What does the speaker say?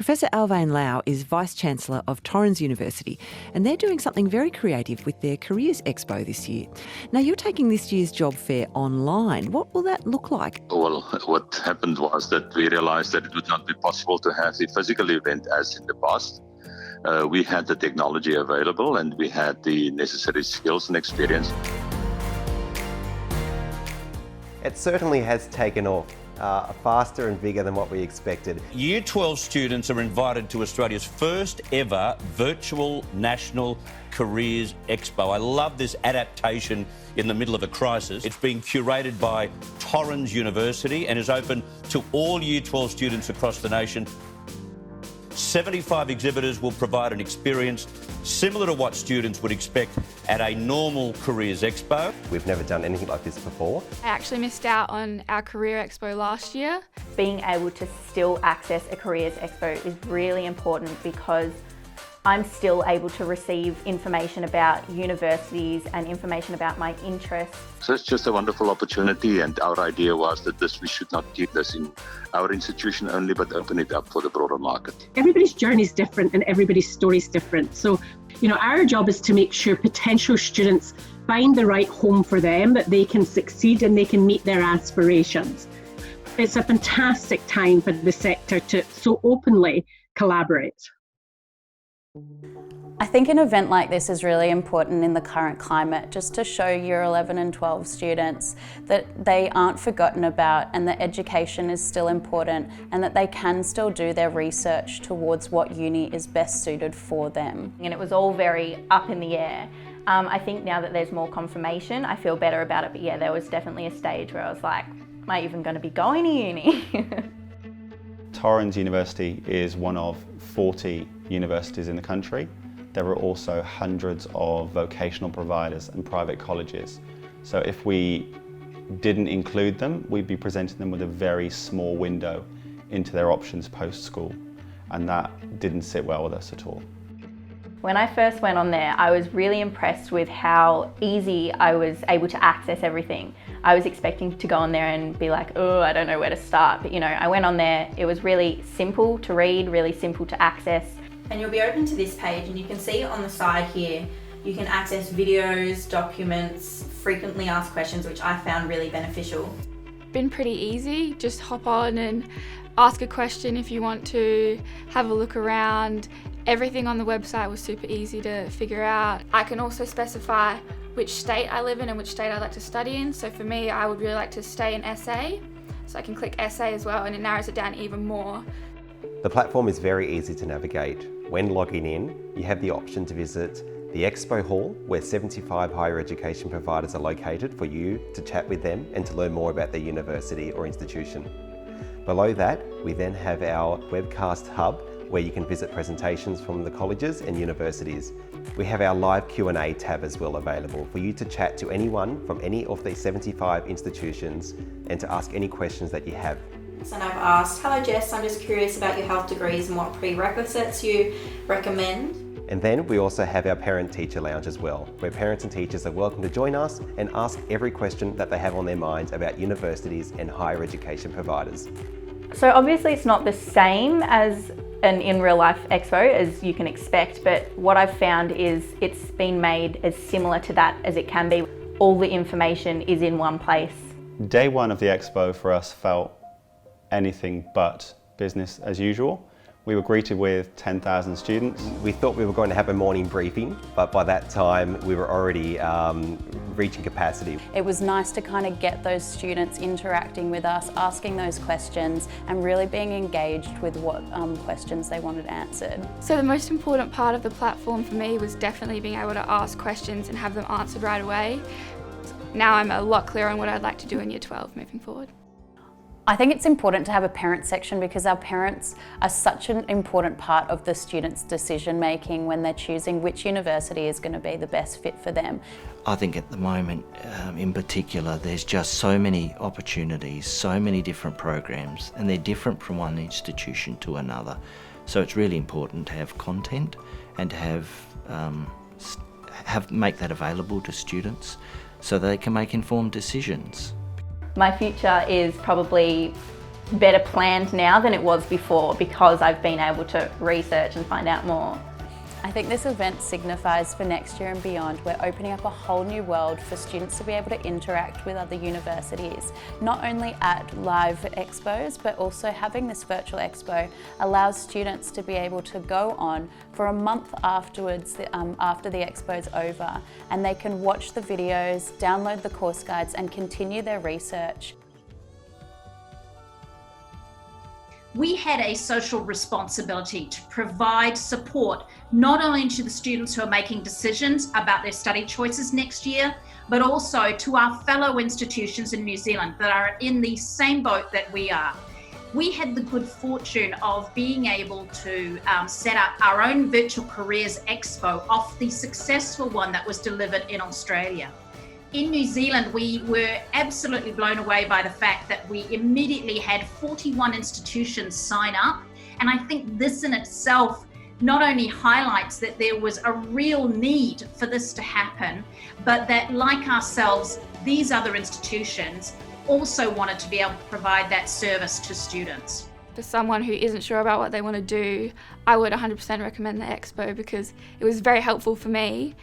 Professor Alvain Lau is Vice-Chancellor of Torrens University, and they're doing something very creative with their Careers Expo this year. Now, you're taking this year's job fair online. What will that look like? Well, what happened was that we realized that it would not be possible to have the physical event as in the past. We had the technology available and we had the necessary skills and experience. It certainly has taken off faster and bigger than what we expected. Year 12 students are invited to Australia's first ever Virtual National Careers Expo. I love this adaptation in the middle of a crisis. It's being curated by Torrens University and is open to all Year 12 students across the nation. 75 exhibitors will provide an experience similar to what students would expect at a normal Careers Expo. We've never done anything like this before. I actually missed out on our Career Expo last year. Being able to still access a Careers Expo is really important because I'm still able to receive information about universities and information about my interests. So it's just a wonderful opportunity, and our idea was that we should not keep this in our institution only, but open it up for the broader market. Everybody's journey is different and everybody's story is different. So, our job is to make sure potential students find the right home for them, that they can succeed and they can meet their aspirations. It's a fantastic time for the sector to so openly collaborate. I think an event like this is really important in the current climate, just to show Year 11 and 12 students that they aren't forgotten about and that education is still important and that they can still do their research towards what uni is best suited for them. And it was all very up in the air. I think now that there's more confirmation, I feel better about it. But yeah, there was definitely a stage where I was like, am I even going to be going to uni? Torrens University is one of 40 universities in the country. There are also hundreds of vocational providers and private colleges. So if we didn't include them, we'd be presenting them with a very small window into their options post-school, and that didn't sit well with us at all. When I first went on there, I was really impressed with how easy I was able to access everything. I was expecting to go on there and be like, oh, I don't know where to start. But I went on there, it was really simple to read, really simple to access. And you'll be open to this page and you can see on the side here, you can access videos, documents, frequently asked questions, which I found really beneficial. Been pretty easy, just hop on and ask a question if you want to, have a look around. Everything on the website was super easy to figure out. I can also specify which state I live in and which state I'd like to study in. So for me, I would really like to stay in SA. So I can click SA as well and it narrows it down even more. The platform is very easy to navigate. When logging in, you have the option to visit the Expo Hall, where 75 higher education providers are located for you to chat with them and to learn more about their university or institution. Below that, we then have our webcast hub, where you can visit presentations from the colleges and universities. We have our live Q&A tab as well available for you to chat to anyone from any of these 75 institutions and to ask any questions that you have. And I've asked, hello Jess, I'm just curious about your health degrees and what prerequisites you recommend. And then we also have our parent-teacher lounge as well, where parents and teachers are welcome to join us and ask every question that they have on their minds about universities and higher education providers. So obviously it's not the same as an in real life expo as you can expect, but what I've found is it's been made as similar to that as it can be. All the information is in one place. Day one of the expo for us felt anything but business as usual. We were greeted with 10,000 students. We thought we were going to have a morning briefing, but by that time we were already reaching capacity. It was nice to kind of get those students interacting with us, asking those questions and really being engaged with what questions they wanted answered. So the most important part of the platform for me was definitely being able to ask questions and have them answered right away. Now I'm a lot clearer on what I'd like to do in Year 12 moving forward. I think it's important to have a parent section because our parents are such an important part of the students' decision making when they're choosing which university is going to be the best fit for them. I think at the moment in particular there's just so many opportunities, so many different programs, and they're different from one institution to another. So it's really important to have content and to make that available to students so they can make informed decisions. My future is probably better planned now than it was before because I've been able to research and find out more. I think this event signifies for next year and beyond, we're opening up a whole new world for students to be able to interact with other universities. Not only at live expos, but also having this virtual expo allows students to be able to go on for a month afterwards, after the expo's over, and they can watch the videos, download the course guides, and continue their research. We had a social responsibility to provide support not only to the students who are making decisions about their study choices next year, but also to our fellow institutions in New Zealand that are in the same boat that we are. We had the good fortune of being able to set up our own Virtual Careers Expo off the successful one that was delivered in Australia. In New Zealand, we were absolutely blown away by the fact that we immediately had 41 institutions sign up. And I think this in itself not only highlights that there was a real need for this to happen, but that like ourselves, these other institutions also wanted to be able to provide that service to students. For someone who isn't sure about what they want to do, I would 100% recommend the expo because it was very helpful for me.